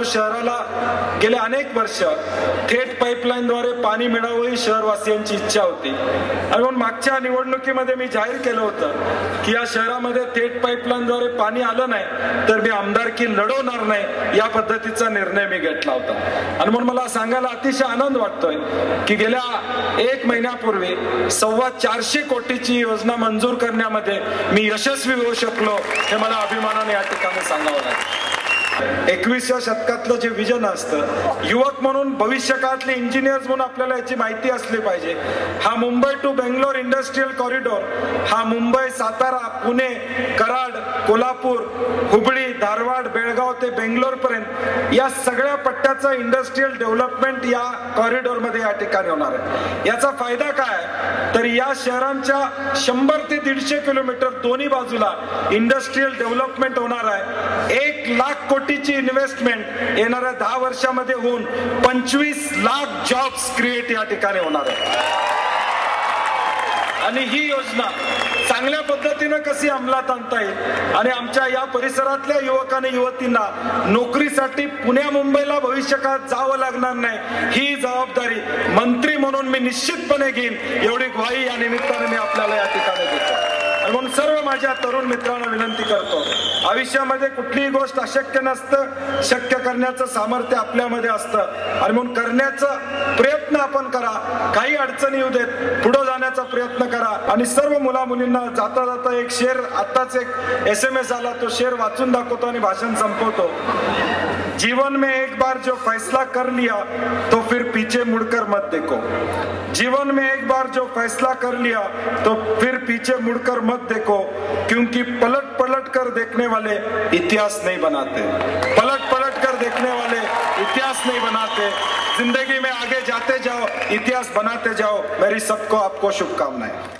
कोल्हापूर शहराला गेले अनेक वर्ष थेट पाईपलाईनद्वारे पाणी मिळावं ही शहरवासियांची इच्छा होती आणि म्हणून मागच्या निवडणुकीमध्ये मी जाहीर केलं होतं की या शहरामध्ये थेट पाईपलाईनद्वारे पाणी आलं नाही तर मी आमदारकी लढवणार नाही, या पद्धतीचा निर्णय मी घेतला होता। आणि म्हणून मला सांगायला अतिशय आनंद वाटतोय की गेल्या 1 महिन्यापूर्वी 425 कोटीची योजना मंजूर करण्यामध्ये मी यशस्वी होऊ शकलो, हे मला अभिमानाने या ठिकाणी सांगावं लागेल। 21व्या शतकातलं जे विजन असतं, युवक म्हणून भविष्यकाळातले इंजिनियर्स म्हणून आपल्याला याची माहिती असली पाहिजे। हा Mumbai to Bangalore industrial corridor, हा मुंबई, सातारा, पुणे, कराड, कोल्हापूर, हुबळी, धारवाड, बेळगाव ते बेंगलोर पर्यंत या सगळ्या पट्ट्याचं इंडस्ट्रियल डेव्हलपमेंट या कॉरिडॉर मध्ये या ठिकाणी होणार आहे। याचा फायदा काय तर या शहरांच्या 100 ते 150 किलोमीटर दोन्ही बाजूला इंडस्ट्रियल डेव्हलपमेंट होणार आहे। 1 लाख कोटीची इन्व्हेस्टमेंट येणाऱ्या 10 वर्षामध्ये होऊन 25 लाख जॉब्स क्रिएट या ठिकाणी होणार आहे। आणि ही योजना चांगल्या पद्धतीने कशी अंमलात आणता येईल आणि आमच्या या परिसरातल्या युवक आणि युवतींना नोकरीसाठी पुण्या मुंबईला भविष्यकाळात जावं लागणार नाही, ही जबाबदारी मंत्री म्हणून मी निश्चितपणे घेईन, एवढी ग्वाही या निमित्ताने मी आपल्याला या ठिकाणी देतो। आणि म्हणून सर्व माझ्या तरुण मित्रांना विनंती करतो, आयुष्यामध्ये कुठलीही गोष्ट अशक्य नसतं, शक्य करण्याचं सामर्थ्य आपल्यामध्ये असतं आणि म्हणून करण्याचा प्रयत्न आपण करा। काही अडचणी येऊ देत, पुढे जाण्याचा प्रयत्न करा। आणि सर्व मुला मुलींना जाता जाता एक शेर, आताच एक SMS आला, तो शेर वाचून दाखवतो आणि भाषण संपवतो। जीवन में एक बार जो फैसला कर लिया तो फिर पीछे मुड़कर मत देखो। जीवन में एक बार जो फैसला कर लिया तो फिर पीछे मुड़कर मत देखो, क्योंकि पलट पलट कर देखने वाले इतिहास नहीं बनाते। पलट पलट कर देखने वाले इतिहास नहीं बनाते। जिंदगी में आगे जाते जाओ, इतिहास बनाते जाओ। मेरी सबको आपको शुभकामनाएं।